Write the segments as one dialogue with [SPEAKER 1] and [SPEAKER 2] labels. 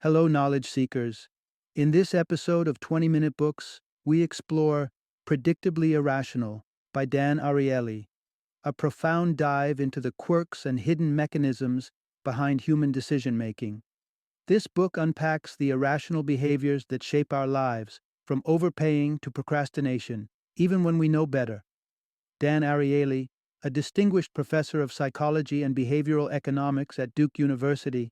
[SPEAKER 1] Hello, knowledge seekers. In this episode of 20-Minute Books, we explore Predictably Irrational by Dan Ariely, a profound dive into the quirks and hidden mechanisms behind human decision-making. This book unpacks the irrational behaviors that shape our lives, from overpaying to procrastination, even when we know better. Dan Ariely, a distinguished professor of psychology and behavioral economics at Duke University,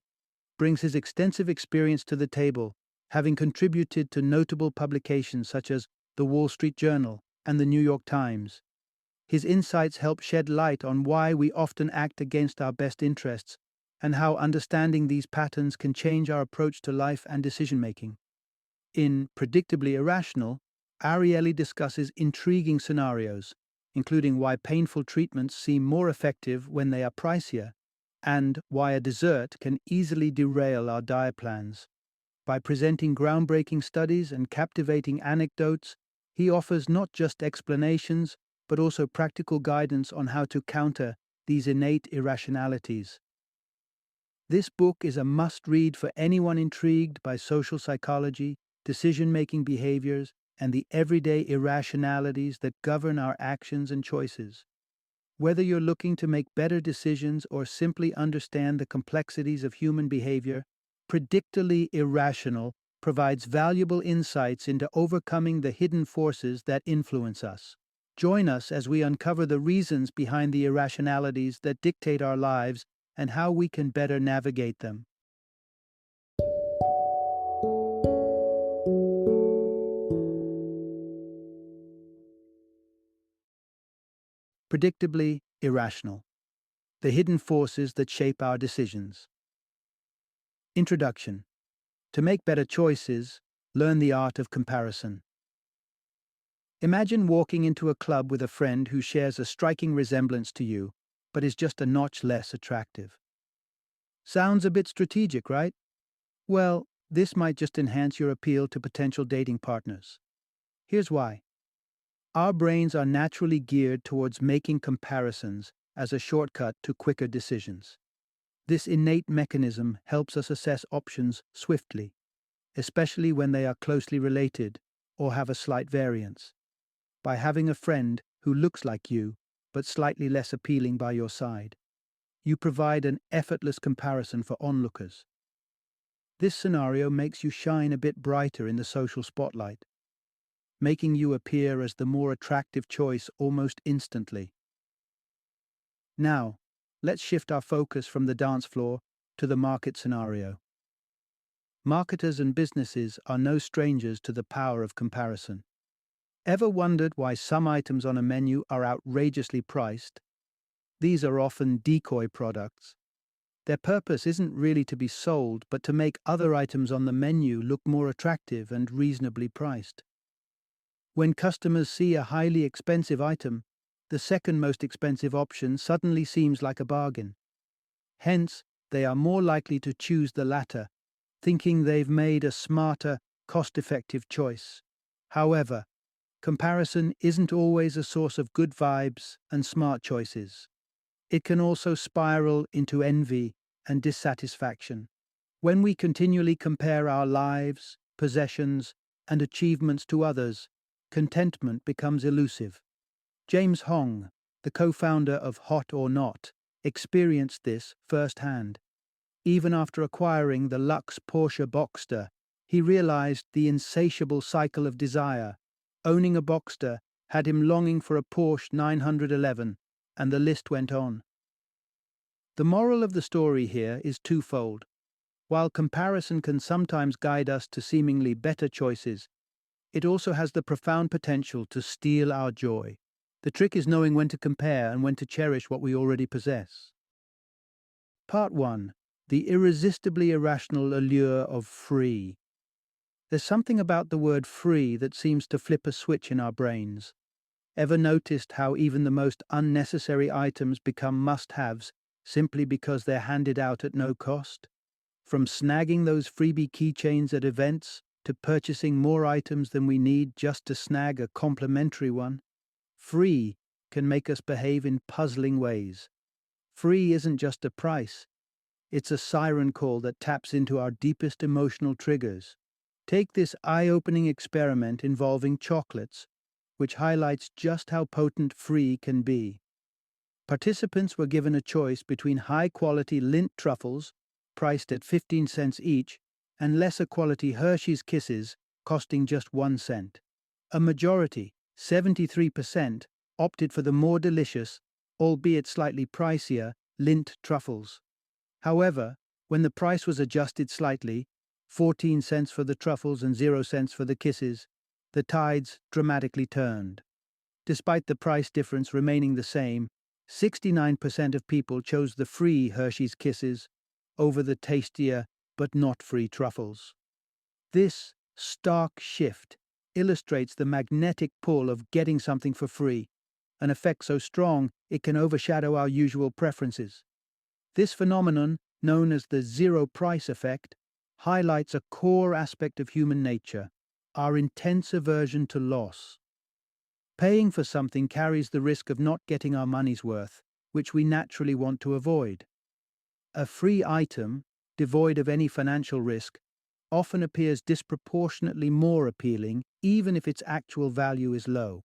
[SPEAKER 1] brings his extensive experience to the table, having contributed to notable publications such as the Wall Street Journal and the New York Times. His insights help shed light on why we often act against our best interests and how understanding these patterns can change our approach to life and decision-making. In Predictably Irrational, Ariely discusses intriguing scenarios, including why painful treatments seem more effective when they are pricier, and why a dessert can easily derail our diet plans. By presenting groundbreaking studies and captivating anecdotes, he offers not just explanations, but also practical guidance on how to counter these innate irrationalities. This book is a must-read for anyone intrigued by social psychology, decision-making behaviors, and the everyday irrationalities that govern our actions and choices. Whether you're looking to make better decisions or simply understand the complexities of human behavior, Predictably Irrational provides valuable insights into overcoming the hidden forces that influence us. Join us as we uncover the reasons behind the irrationalities that dictate our lives and how we can better navigate them. Predictably Irrational: The Hidden Forces That Shape Our Decisions. Introduction. To make better choices, learn the art of comparison. Imagine walking into a club with a friend who shares a striking resemblance to you, but is just a notch less attractive. Sounds a bit strategic, right? Well, this might just enhance your appeal to potential dating partners. Here's why. Our brains are naturally geared towards making comparisons as a shortcut to quicker decisions. This innate mechanism helps us assess options swiftly, especially when they are closely related or have a slight variance. By having a friend who looks like you, but slightly less appealing by your side, you provide an effortless comparison for onlookers. This scenario makes you shine a bit brighter in the social spotlight, making you appear as the more attractive choice almost instantly. Now, let's shift our focus from the dance floor to the market scenario. Marketers and businesses are no strangers to the power of comparison. Ever wondered why some items on a menu are outrageously priced? These are often decoy products. Their purpose isn't really to be sold, but to make other items on the menu look more attractive and reasonably priced. When customers see a highly expensive item, the second most expensive option suddenly seems like a bargain. Hence, they are more likely to choose the latter, thinking they've made a smarter, cost-effective choice. However, comparison isn't always a source of good vibes and smart choices. It can also spiral into envy and dissatisfaction. When we continually compare our lives, possessions, and achievements to others, contentment becomes elusive. James Hong, the co-founder of Hot or Not, experienced this firsthand. Even after acquiring the luxe Porsche Boxster, he realized the insatiable cycle of desire. Owning a Boxster had him longing for a Porsche 911, and the list went on. The moral of the story here is twofold. While comparison can sometimes guide us to seemingly better choices, it also has the profound potential to steal our joy. The trick is knowing when to compare and when to cherish what we already possess. Part 1. The irresistibly irrational allure of free. There's something about the word free that seems to flip a switch in our brains. Ever noticed how even the most unnecessary items become must-haves simply because they're handed out at no cost? From snagging those freebie keychains at events to purchasing more items than we need just to snag a complimentary one, free can make us behave in puzzling ways. Free isn't just a price, It's a siren call that taps into our deepest emotional triggers. Take this eye-opening experiment involving chocolates, which highlights just how potent free can be. Participants were given a choice between high-quality Lindt truffles, priced at 15 cents each, and lesser-quality Hershey's Kisses, costing just 1 cent. A majority, 73%, opted for the more delicious, albeit slightly pricier, Lindt truffles. However, when the price was adjusted slightly, 14 cents for the truffles and 0 cents for the Kisses, the tides dramatically turned. Despite the price difference remaining the same, 69% of people chose the free Hershey's Kisses over the tastier but not free truffles. This stark shift illustrates the magnetic pull of getting something for free, an effect so strong it can overshadow our usual preferences. This phenomenon, known as the zero price effect, highlights a core aspect of human nature, our intense aversion to loss. Paying for something carries the risk of not getting our money's worth, which we naturally want to avoid. A free item, devoid of any financial risk, often appears disproportionately more appealing, even if its actual value is low.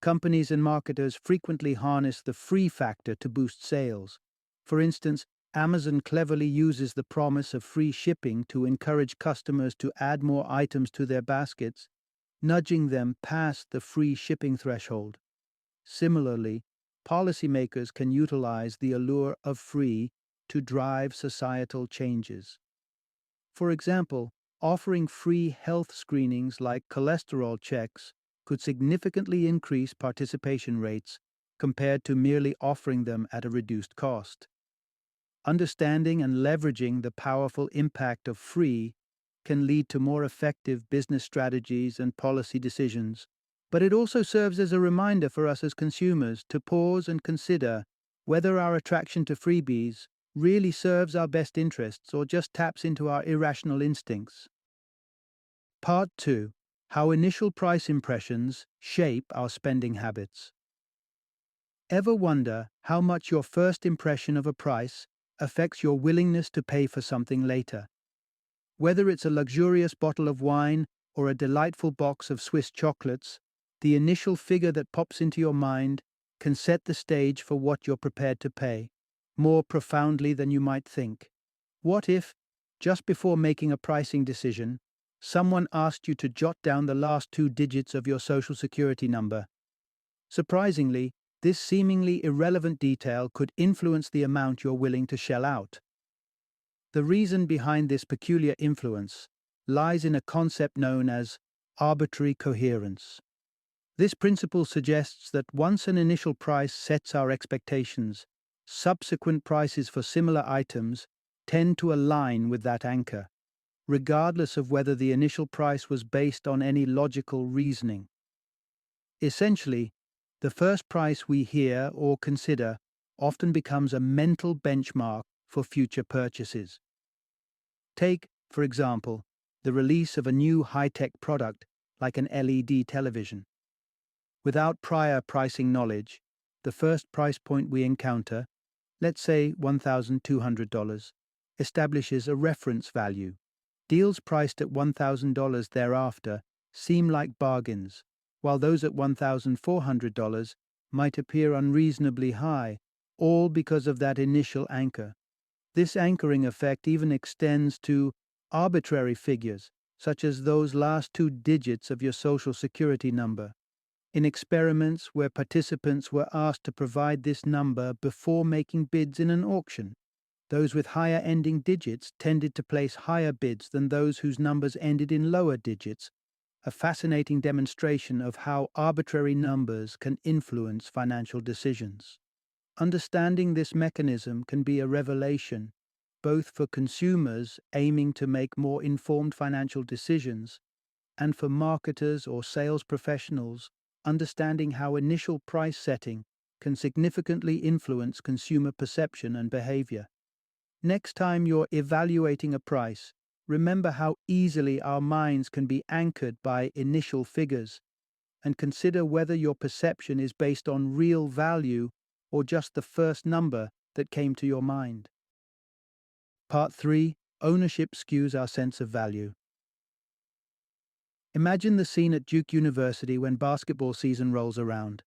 [SPEAKER 1] Companies and marketers frequently harness the free factor to boost sales. For instance, Amazon cleverly uses the promise of free shipping to encourage customers to add more items to their baskets, nudging them past the free shipping threshold. Similarly, policymakers can utilize the allure of free to drive societal changes. For example, offering free health screenings like cholesterol checks could significantly increase participation rates compared to merely offering them at a reduced cost. Understanding and leveraging the powerful impact of free can lead to more effective business strategies and policy decisions, but it also serves as a reminder for us as consumers to pause and consider whether our attraction to freebies really serves our best interests or just taps into our irrational instincts. Part 2. How initial price impressions shape our spending habits. Ever wonder how much your first impression of a price affects your willingness to pay for something later? Whether it's a luxurious bottle of wine or a delightful box of Swiss chocolates, the initial figure that pops into your mind can set the stage for what you're prepared to pay, more profoundly than you might think. What if, just before making a pricing decision, someone asked you to jot down the last 2 digits of your social security number? Surprisingly, this seemingly irrelevant detail could influence the amount you're willing to shell out. The reason behind this peculiar influence lies in a concept known as arbitrary coherence. This principle suggests that once an initial price sets our expectations, subsequent prices for similar items tend to align with that anchor, regardless of whether the initial price was based on any logical reasoning. Essentially, the first price we hear or consider often becomes a mental benchmark for future purchases. Take, for example, the release of a new high-tech product like an LED television. Without prior pricing knowledge, the first price point we encounter, let's say $1,200, establishes a reference value. Deals priced at $1,000 thereafter seem like bargains, while those at $1,400 might appear unreasonably high, all because of that initial anchor. This anchoring effect even extends to arbitrary figures, such as those last 2 digits of your social security number. In experiments where participants were asked to provide this number before making bids in an auction, those with higher ending digits tended to place higher bids than those whose numbers ended in lower digits, a fascinating demonstration of how arbitrary numbers can influence financial decisions. Understanding this mechanism can be a revelation, both for consumers aiming to make more informed financial decisions and for marketers or sales professionals understanding how initial price setting can significantly influence consumer perception and behavior. Next time you're evaluating a price, remember how easily our minds can be anchored by initial figures, and consider whether your perception is based on real value or just the first number that came to your mind. Part 3. Ownership skews our sense of value. Imagine the scene at Duke University when basketball season rolls around.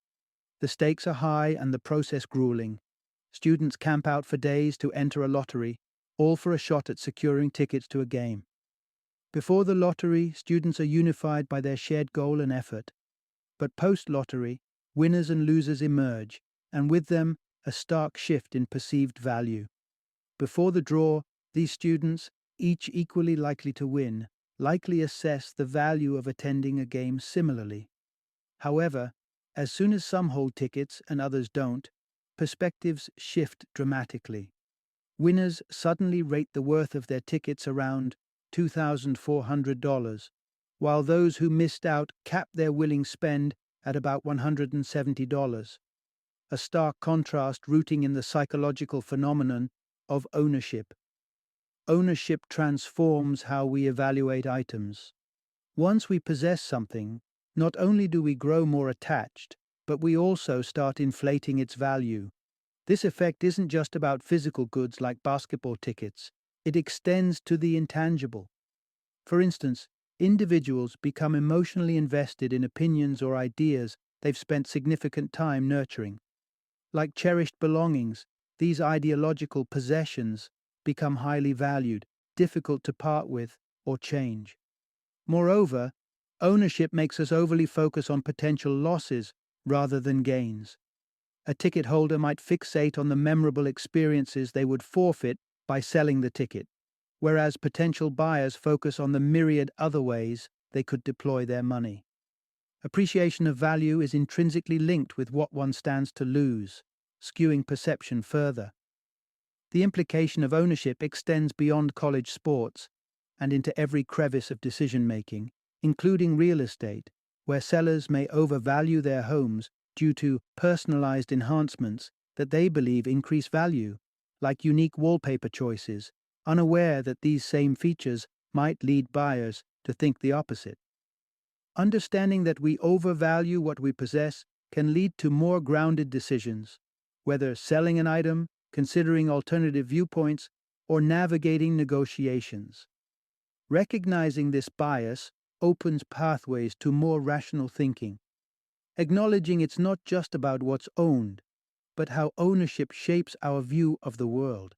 [SPEAKER 1] The stakes are high and the process grueling. Students camp out for days to enter a lottery, all for a shot at securing tickets to a game. Before the lottery, students are unified by their shared goal and effort. But post-lottery, winners and losers emerge, and with them, a stark shift in perceived value. Before the draw, these students, each equally likely to win, likely assess the value of attending a game similarly. However, as soon as some hold tickets and others don't, perspectives shift dramatically. Winners suddenly rate the worth of their tickets around $2,400, while those who missed out cap their willing spend at about $170. A stark contrast rooting in the psychological phenomenon of ownership. Ownership transforms how we evaluate items. Once we possess something, not only do we grow more attached, but we also start inflating its value. This effect isn't just about physical goods like basketball tickets, it extends to the intangible. For instance, individuals become emotionally invested in opinions or ideas they've spent significant time nurturing. Like cherished belongings, these ideological possessions become highly valued, difficult to part with or change. Moreover, ownership makes us overly focus on potential losses rather than gains. A ticket holder might fixate on the memorable experiences they would forfeit by selling the ticket, whereas potential buyers focus on the myriad other ways they could deploy their money. Appreciation of value is intrinsically linked with what one stands to lose, skewing perception further. The implication of ownership extends beyond college sports and into every crevice of decision-making, including real estate, where sellers may overvalue their homes due to personalized enhancements that they believe increase value, like unique wallpaper choices, unaware that these same features might lead buyers to think the opposite. Understanding that we overvalue what we possess can lead to more grounded decisions, whether selling an item, considering alternative viewpoints, or navigating negotiations. Recognizing this bias opens pathways to more rational thinking, acknowledging it's not just about what's owned, but how ownership shapes our view of the world.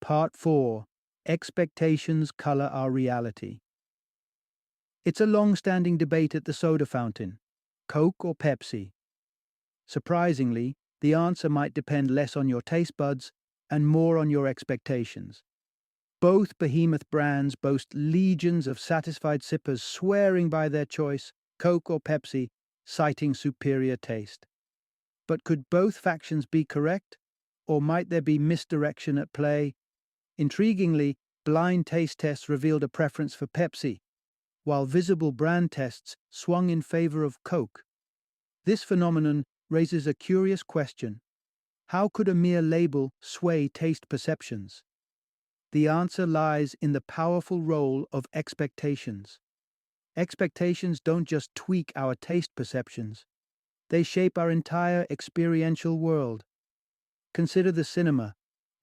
[SPEAKER 1] Part 4. Expectations color our reality. It's a long-standing debate at the soda fountain, Coke or Pepsi. Surprisingly, the answer might depend less on your taste buds and more on your expectations. Both behemoth brands boast legions of satisfied sippers swearing by their choice, Coke or Pepsi, citing superior taste. But could both factions be correct? Or might there be misdirection at play? Intriguingly, blind taste tests revealed a preference for Pepsi, while visible brand tests swung in favor of Coke. This phenomenon raises a curious question. How could a mere label sway taste perceptions? The answer lies in the powerful role of expectations. Expectations don't just tweak our taste perceptions, they shape our entire experiential world. Consider the cinema.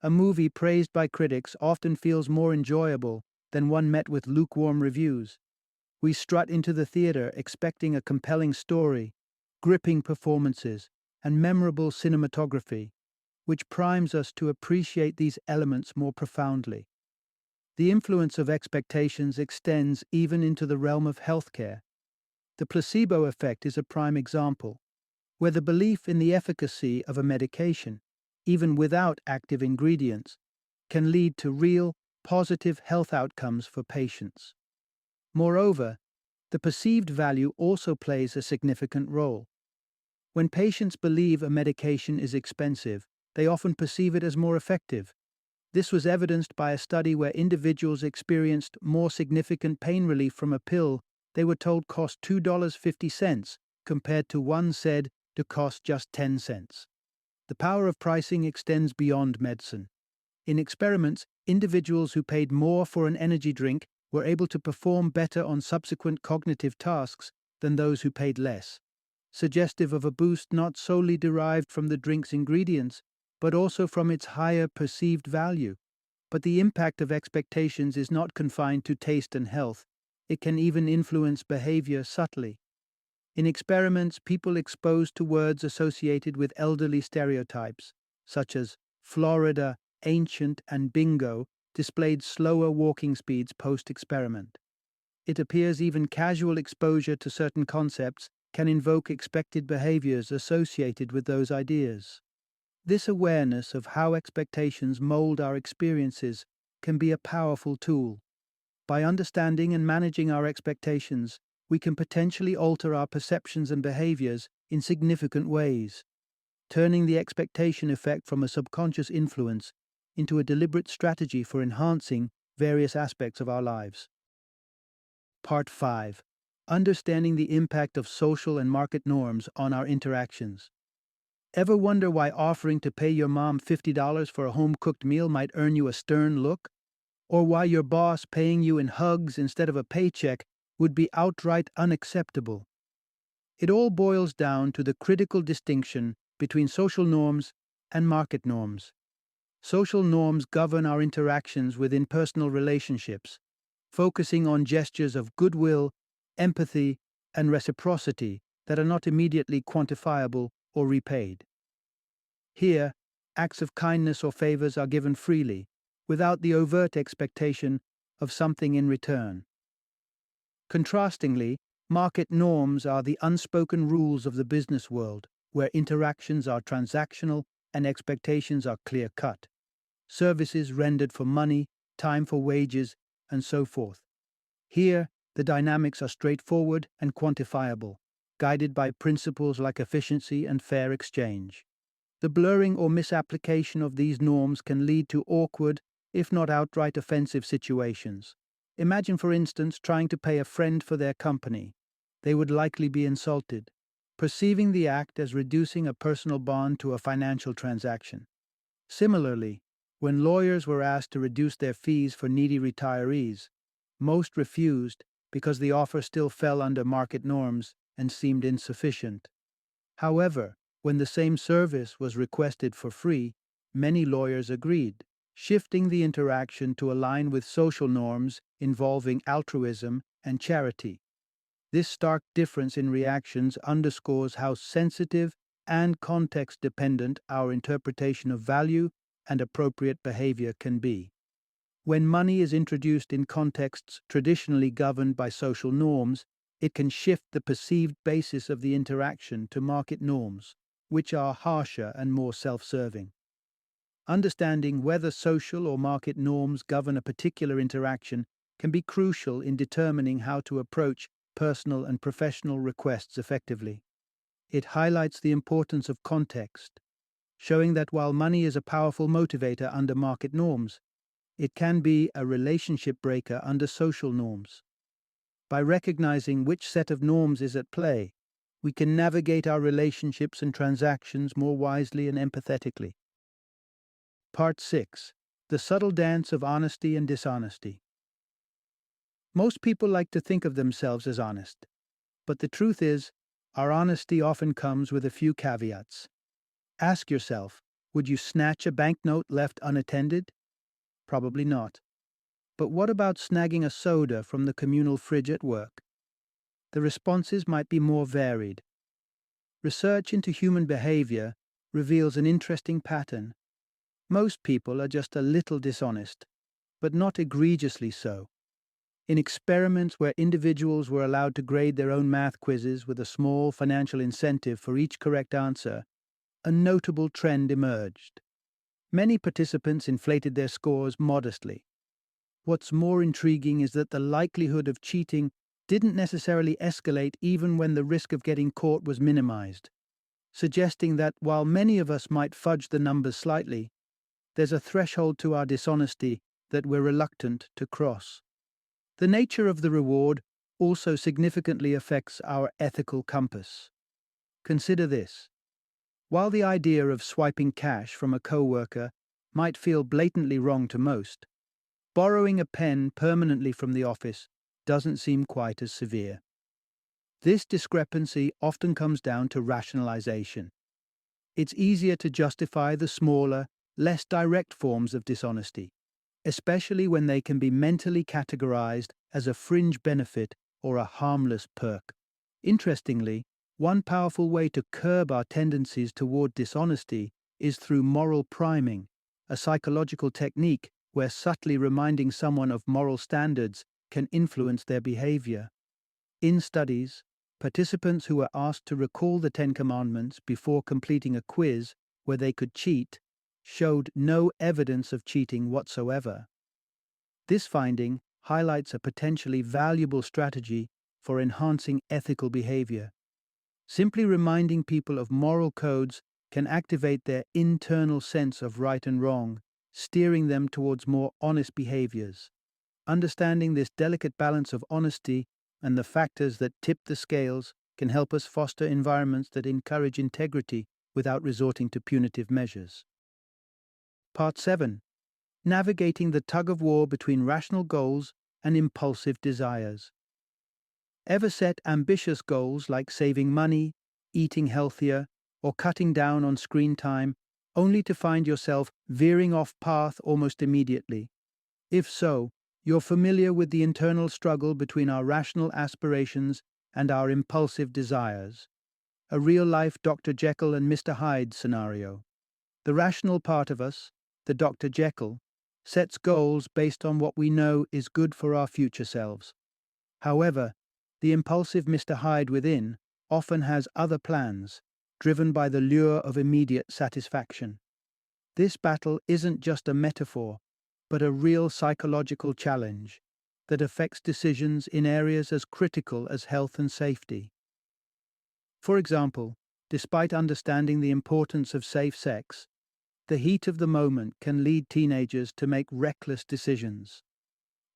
[SPEAKER 1] A movie praised by critics often feels more enjoyable than one met with lukewarm reviews. We strut into the theater expecting a compelling story, gripping performances, and memorable cinematography, which primes us to appreciate these elements more profoundly. The influence of expectations extends even into the realm of healthcare. The placebo effect is a prime example, where the belief in the efficacy of a medication, even without active ingredients, can lead to real, positive health outcomes for patients. Moreover, the perceived value also plays a significant role. When patients believe a medication is expensive, they often perceive it as more effective. This was evidenced by a study where individuals experienced more significant pain relief from a pill they were told cost $2.50 compared to one said to cost just 10 cents. The power of pricing extends beyond medicine. In experiments, individuals who paid more for an energy drink were able to perform better on subsequent cognitive tasks than those who paid less, suggestive of a boost not solely derived from the drink's ingredients, but also from its higher perceived value. But the impact of expectations is not confined to taste and health. It can even influence behavior subtly. In experiments, people exposed to words associated with elderly stereotypes, such as Florida, ancient, and bingo, displayed slower walking speeds post-experiment. It appears even casual exposure to certain concepts can invoke expected behaviors associated with those ideas. This awareness of how expectations mold our experiences can be a powerful tool. By understanding and managing our expectations, we can potentially alter our perceptions and behaviors in significant ways, turning the expectation effect from a subconscious influence into a deliberate strategy for enhancing various aspects of our lives. Part 5. Understanding the impact of social and market norms on our interactions. Ever wonder why offering to pay your mom $50 for a home-cooked meal might earn you a stern look? Or why your boss paying you in hugs instead of a paycheck would be outright unacceptable? It all boils down to the critical distinction between social norms and market norms. Social norms govern our interactions within personal relationships, focusing on gestures of goodwill, empathy, and reciprocity that are not immediately quantifiable or repaid. Here, acts of kindness or favors are given freely, without the overt expectation of something in return. Contrastingly, market norms are the unspoken rules of the business world, where interactions are transactional and expectations are clear-cut. Services rendered for money, time for wages, and so forth. Here, the dynamics are straightforward and quantifiable, guided by principles like efficiency and fair exchange. The blurring or misapplication of these norms can lead to awkward, if not outright offensive situations. Imagine, for instance, trying to pay a friend for their company. They would likely be insulted, perceiving the act as reducing a personal bond to a financial transaction. Similarly, when lawyers were asked to reduce their fees for needy retirees, most refused because the offer still fell under market norms and seemed insufficient. However, when the same service was requested for free, many lawyers agreed, shifting the interaction to align with social norms involving altruism and charity. This stark difference in reactions underscores how sensitive and context-dependent our interpretation of value and appropriate behavior can be. When money is introduced in contexts traditionally governed by social norms, it can shift the perceived basis of the interaction to market norms, which are harsher and more self-serving. Understanding whether social or market norms govern a particular interaction can be crucial in determining how to approach personal and professional requests effectively. It highlights the importance of context, showing that while money is a powerful motivator under market norms, it can be a relationship breaker under social norms. By recognizing which set of norms is at play, we can navigate our relationships and transactions more wisely and empathetically. Part 6. The subtle dance of honesty and dishonesty. Most people like to think of themselves as honest, but the truth is, our honesty often comes with a few caveats. Ask yourself, would you snatch a banknote left unattended? Probably not. But what about snagging a soda from the communal fridge at work? The responses might be more varied. Research into human behavior reveals an interesting pattern. Most people are just a little dishonest, but not egregiously so. In experiments where individuals were allowed to grade their own math quizzes with a small financial incentive for each correct answer, a notable trend emerged. Many participants inflated their scores modestly. What's more intriguing is that the likelihood of cheating didn't necessarily escalate even when the risk of getting caught was minimized, suggesting that while many of us might fudge the numbers slightly, there's a threshold to our dishonesty that we're reluctant to cross. The nature of the reward also significantly affects our ethical compass. Consider this. While the idea of swiping cash from a coworker might feel blatantly wrong to most, borrowing a pen permanently from the office doesn't seem quite as severe. This discrepancy often comes down to rationalization. It's easier to justify the smaller, less direct forms of dishonesty, especially when they can be mentally categorized as a fringe benefit or a harmless perk. Interestingly, one powerful way to curb our tendencies toward dishonesty is through moral priming, a psychological technique where subtly reminding someone of moral standards can influence their behavior. In studies, participants who were asked to recall the Ten Commandments before completing a quiz where they could cheat showed no evidence of cheating whatsoever. This finding highlights a potentially valuable strategy for enhancing ethical behavior. Simply reminding people of moral codes can activate their internal sense of right and wrong, steering them towards more honest behaviors. Understanding this delicate balance of honesty and the factors that tip the scales can help us foster environments that encourage integrity without resorting to punitive measures. Part 7. Navigating the tug-of-war between rational goals and impulsive desires. Ever set ambitious goals like saving money, eating healthier, or cutting down on screen time, only to find yourself veering off path almost immediately? If so, you're familiar with the internal struggle between our rational aspirations and our impulsive desires. A real-life Dr. Jekyll and Mr. Hyde scenario. The rational part of us, the Dr. Jekyll, sets goals based on what we know is good for our future selves. However, the impulsive Mr. Hyde within often has other plans, driven by the lure of immediate satisfaction. This battle isn't just a metaphor, but a real psychological challenge that affects decisions in areas as critical as health and safety. For example, despite understanding the importance of safe sex, the heat of the moment can lead teenagers to make reckless decisions.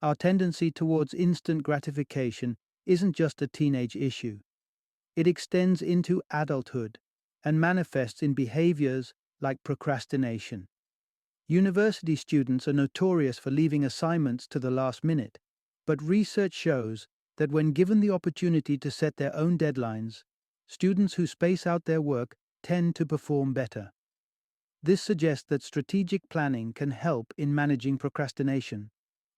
[SPEAKER 1] Our tendency towards instant gratification isn't just a teenage issue. It extends into adulthood and manifests in behaviors like procrastination. University students are notorious for leaving assignments to the last minute, but research shows that when given the opportunity to set their own deadlines, students who space out their work tend to perform better. This suggests that strategic planning can help in managing procrastination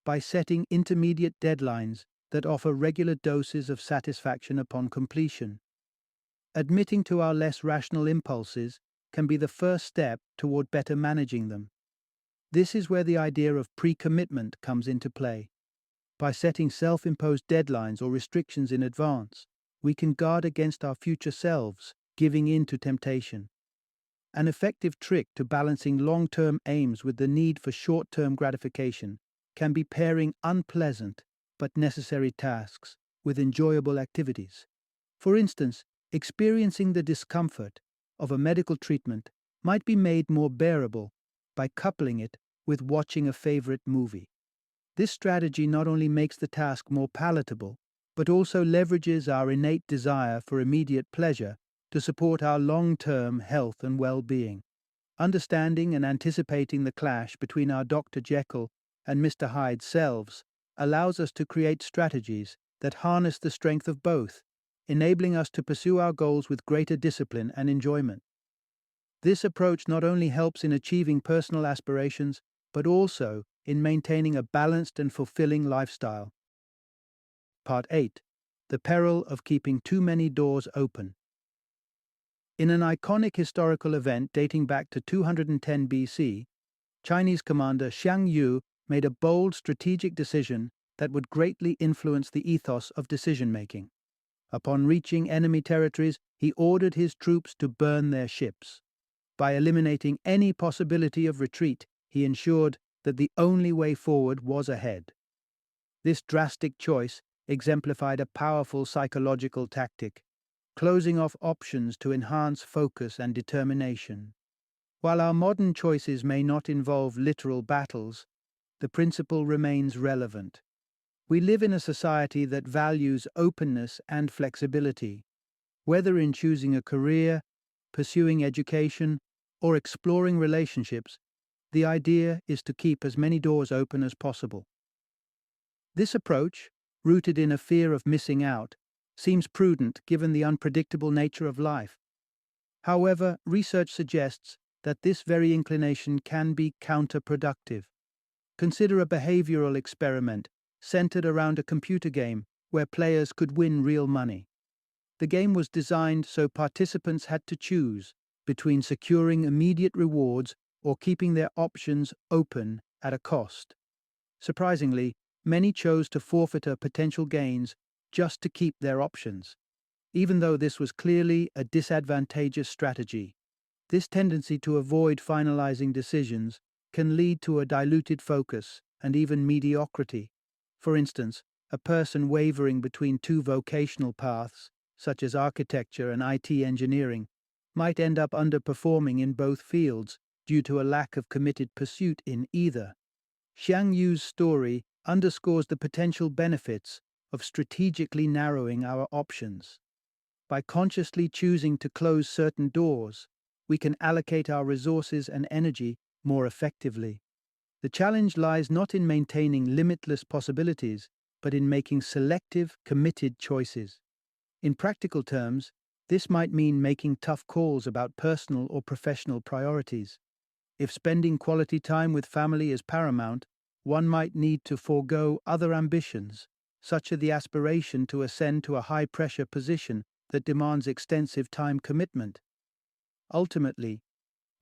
[SPEAKER 1] by setting intermediate deadlines that offer regular doses of satisfaction upon completion. Admitting to our less rational impulses can be the first step toward better managing them. This is where the idea of pre-commitment comes into play. By setting self-imposed deadlines or restrictions in advance, we can guard against our future selves giving in to temptation. An effective trick to balancing long-term aims with the need for short-term gratification can be pairing unpleasant but necessary tasks with enjoyable activities. For instance, experiencing the discomfort of a medical treatment might be made more bearable by coupling it with watching a favorite movie. This strategy not only makes the task more palatable, but also leverages our innate desire for immediate pleasure to support our long-term health and well-being. Understanding and anticipating the clash between our Dr. Jekyll and Mr. Hyde selves allows us to create strategies that harness the strength of both, enabling us to pursue our goals with greater discipline and enjoyment. This approach not only helps in achieving personal aspirations, but also in maintaining a balanced and fulfilling lifestyle. Part 8. The peril of keeping too many doors open. In an iconic historical event dating back to 210 BC, Chinese commander Xiang Yu made a bold strategic decision that would greatly influence the ethos of decision-making. Upon reaching enemy territories, he ordered his troops to burn their ships. By eliminating any possibility of retreat, he ensured that the only way forward was ahead. This drastic choice exemplified a powerful psychological tactic, closing off options to enhance focus and determination. While our modern choices may not involve literal battles, the principle remains relevant. We live in a society that values openness and flexibility. Whether in choosing a career, pursuing education, or exploring relationships, the idea is to keep as many doors open as possible. This approach, rooted in a fear of missing out, seems prudent given the unpredictable nature of life. However, research suggests that this very inclination can be counterproductive. Consider a behavioral experiment centered around a computer game where players could win real money. The game was designed so participants had to choose between securing immediate rewards or keeping their options open at a cost. Surprisingly, many chose to forfeit potential gains just to keep their options, even though this was clearly a disadvantageous strategy. This tendency to avoid finalizing decisions can lead to a diluted focus and even mediocrity. For instance, a person wavering between two vocational paths, such as architecture and IT engineering, might end up underperforming in both fields due to a lack of committed pursuit in either. Xiang Yu's story underscores the potential benefits of strategically narrowing our options. By consciously choosing to close certain doors, we can allocate our resources and energy more effectively. The challenge lies not in maintaining limitless possibilities, but in making selective, committed choices. In practical terms, this might mean making tough calls about personal or professional priorities. If spending quality time with family is paramount, one might need to forego other ambitions, such as the aspiration to ascend to a high-pressure position that demands extensive time commitment. Ultimately,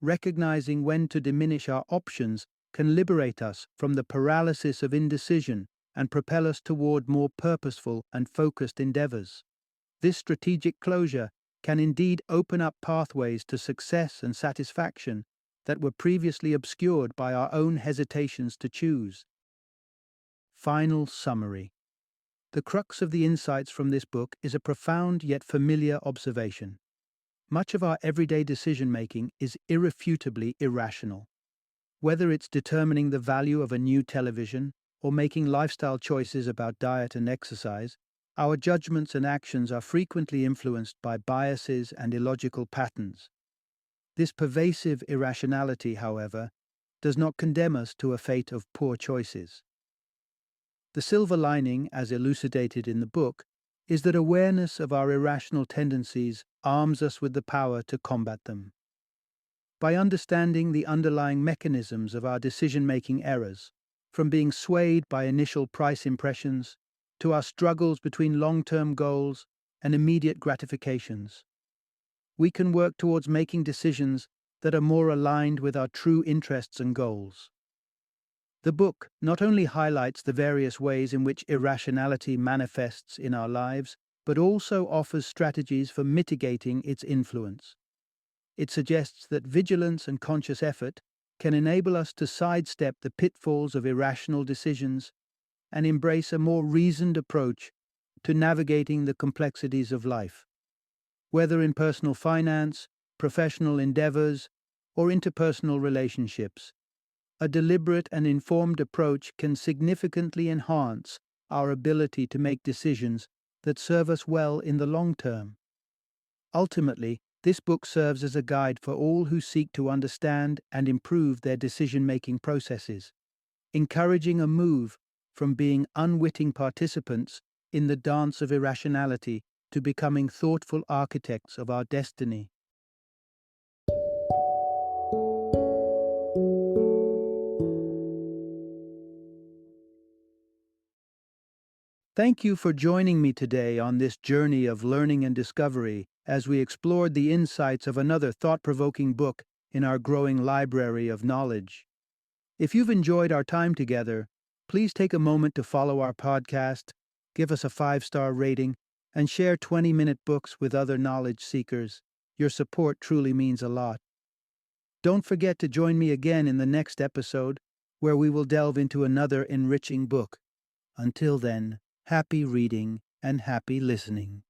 [SPEAKER 1] recognizing when to diminish our options can liberate us from the paralysis of indecision and propel us toward more purposeful and focused endeavors. This strategic closure can indeed open up pathways to success and satisfaction that were previously obscured by our own hesitations to choose. Final summary. The crux of the insights from this book is a profound yet familiar observation. Much of our everyday decision-making is irrefutably irrational. Whether it's determining the value of a new television or making lifestyle choices about diet and exercise, our judgments and actions are frequently influenced by biases and illogical patterns. This pervasive irrationality, however, does not condemn us to a fate of poor choices. The silver lining, as elucidated in the book, is that awareness of our irrational tendencies arms us with the power to combat them. By understanding the underlying mechanisms of our decision-making errors, from being swayed by initial price impressions to our struggles between long-term goals and immediate gratifications, we can work towards making decisions that are more aligned with our true interests and goals. The book not only highlights the various ways in which irrationality manifests in our lives, but also offers strategies for mitigating its influence. It suggests that vigilance and conscious effort can enable us to sidestep the pitfalls of irrational decisions and embrace a more reasoned approach to navigating the complexities of life. Whether in personal finance, professional endeavors, or interpersonal relationships, a deliberate and informed approach can significantly enhance our ability to make decisions that serve us well in the long term. Ultimately, this book serves as a guide for all who seek to understand and improve their decision-making processes, encouraging a move from being unwitting participants in the dance of irrationality to becoming thoughtful architects of our destiny. Thank you for joining me today on this journey of learning and discovery as we explored the insights of another thought-provoking book in our growing library of knowledge. If you've enjoyed our time together, please take a moment to follow our podcast, give us a 5-star rating, and share 20-minute books with other knowledge seekers. Your support truly means a lot. Don't forget to join me again in the next episode, where we will delve into another enriching book. Until then, happy reading and happy listening.